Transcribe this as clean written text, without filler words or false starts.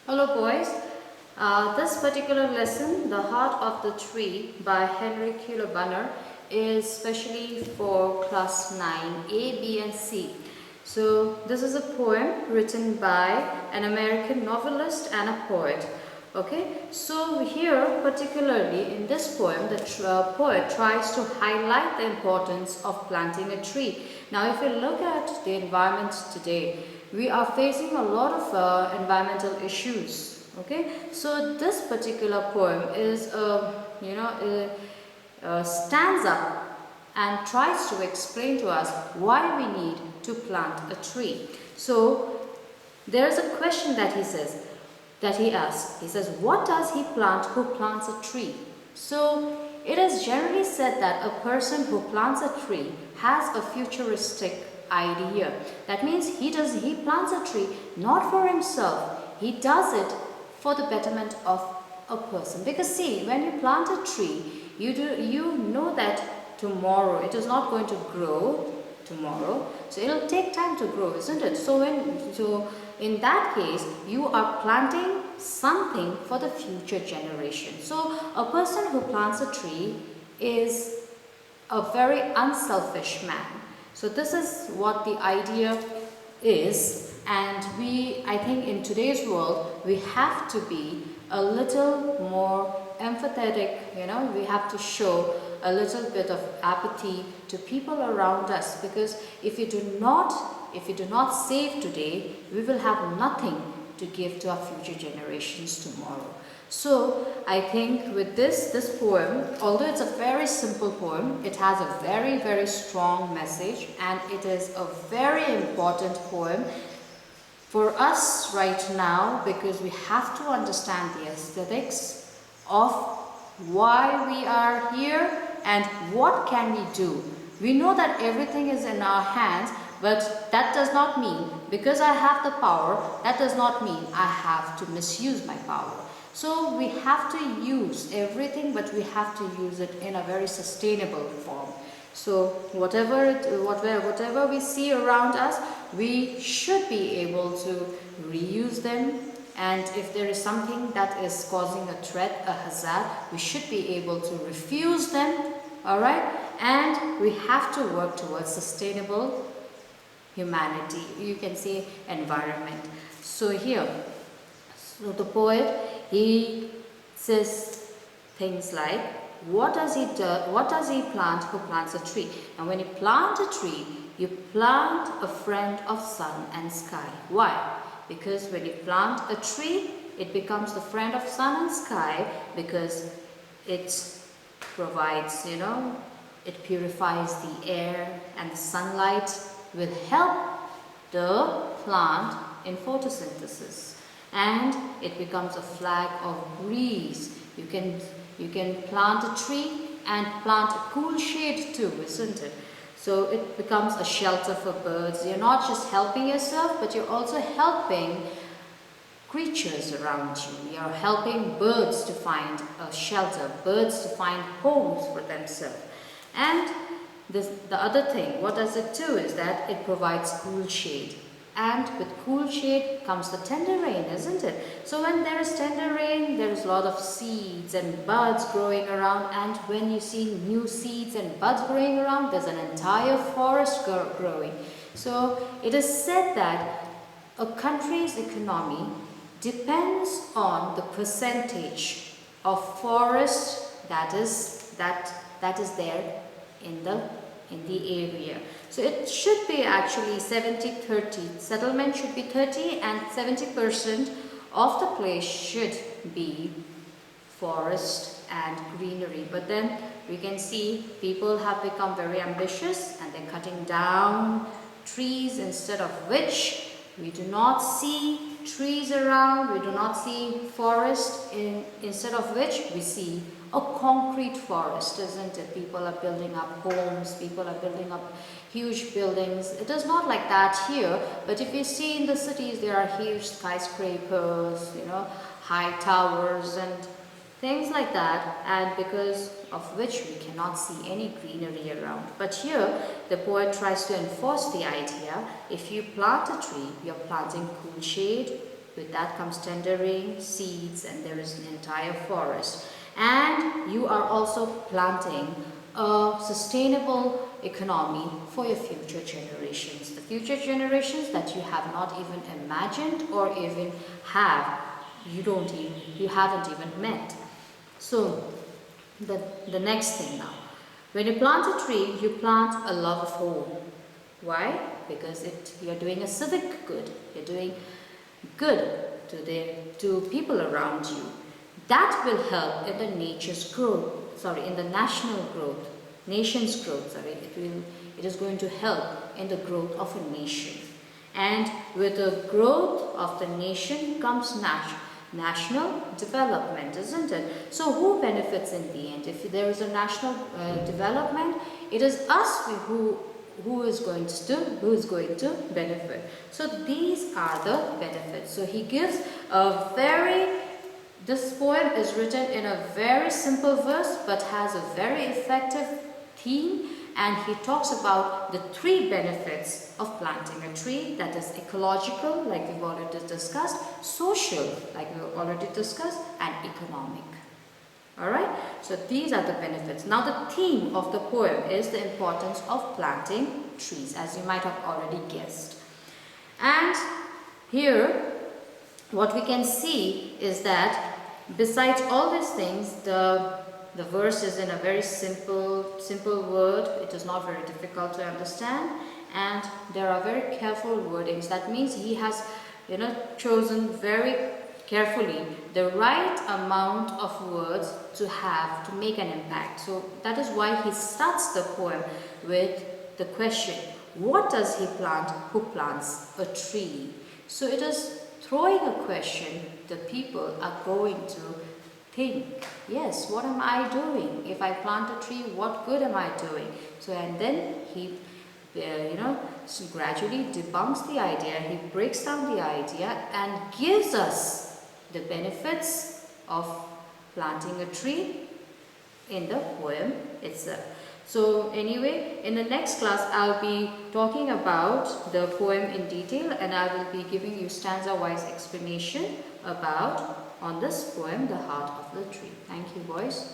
Hello boys, this particular lesson, The Heart of the Tree by Henry Culler Bunner is specially for class 9 A, B and C. So this is a poem written by an American novelist and a poet. Okay, so here particularly in this poem, the poet tries to highlight the importance of planting a tree. Now if you look at the environment today, we are facing a lot of environmental issues. Okay, so this particular poem is stands up and tries to explain to us why we need to plant a tree. So there is a question that he asks. He says, what does he plant who plants a tree? So it is generally said that a person who plants a tree has a futuristic idea. That means he plants a tree not for himself. He does it for the betterment of a person. Because see, when you plant a tree, you know that tomorrow it is not going to grow tomorrow. So it will take time to grow, isn't it? So in that case, you are planting something for the future generation. So a person who plants a tree is a very unselfish man. So this is what the idea is, and I think in today's world, we have to be a little more empathetic, we have to show a little bit of apathy to people around us, because if you do not save today, we will have nothing to give to our future generations tomorrow. So I think with this poem, although it's a very simple poem, it has a very, very strong message, and it is a very important poem for us right now, because we have to understand the aesthetics of why we are here and what can we do. We know that everything is in our hands, but that does not mean, because I have the power, that does not mean I have to misuse my power. So we have to use everything, but we have to use it in a very sustainable form. So whatever we see around us, we should be able to reuse them. And if there is something that is causing a threat, a hazard, we should be able to refuse them. Alright? And we have to work towards sustainable humanity. You can say environment. So here, the poet, he says things like, what does he plant who plants a tree? And when you plant a tree, you plant a friend of sun and sky. Why? Because when you plant a tree, it becomes the friend of sun and sky, because it provides, it purifies the air, and the sunlight will help the plant in photosynthesis, and it becomes a flag of breeze. You can plant a tree and plant a cool shade too, isn't it? So it becomes a shelter for birds. You're not just helping yourself, but you're also helping creatures around you. You're helping birds to find a shelter, birds to find homes for themselves. And the other thing, what does it do is that it provides cool shade. And with cool shade comes the tender rain, isn't it? So when there is tender rain, there is a lot of seeds and buds growing around. And when you see new seeds and buds growing around, there's an entire forest growing. So it is said that a country's economy depends on the percentage of forest that is there in the area. So it should be actually 70-30. Settlement should be 30 and 70% of the place should be forest and greenery. But then we can see people have become very ambitious and they're cutting down trees, instead of which we do not see trees around, we do not see forest, instead of which we see a concrete forest, isn't it? People are building up homes, people are building up huge buildings. It is not like that here, but if you see in the cities, there are huge skyscrapers, high towers and things like that, and because of which we cannot see any greenery around. But here, the poet tries to enforce the idea, if you plant a tree, you're planting cool shade, With that comes tender rain, seeds, and there is an entire forest. And you are also planting a sustainable economy for your future generations. The future generations that you have not even imagined or even have, you haven't even met. So the next thing now, when you plant a tree, you plant a love of home. Why? Because you're doing a civic good. You're doing good to people around you. That will help in the nation's growth. It is going to help in the growth of a nation. And with the growth of the nation comes national development, isn't it? So who benefits in the end? If there is a national development, it is us who is going to benefit. So these are the benefits. So he gives this poem is written in a very simple verse but has a very effective theme, and he talks about the 3 benefits of planting a tree, that is ecological, like we've already discussed, social, like we've already discussed, and economic. Alright, so these are the benefits. Now the theme of the poem is the importance of planting trees, as you might have already guessed. And here what we can see is that besides all these things, the verse is in a very simple word. It is not very difficult to understand, and there are very careful wordings. That means he has chosen very carefully the right amount of words to make an impact. So that is why he starts the poem with the question, what does he plant who plants a tree? So it is throwing a question. The people are going to think, yes, what am I doing? If I plant a tree, what good am I doing? So, and then he gradually debunks the idea, he breaks down the idea and gives us the benefits of planting a tree in the poem itself. So anyway, in the next class I'll be talking about the poem in detail, and I will be giving you stanza-wise explanation on this poem, The Heart of the Tree. Thank you, boys.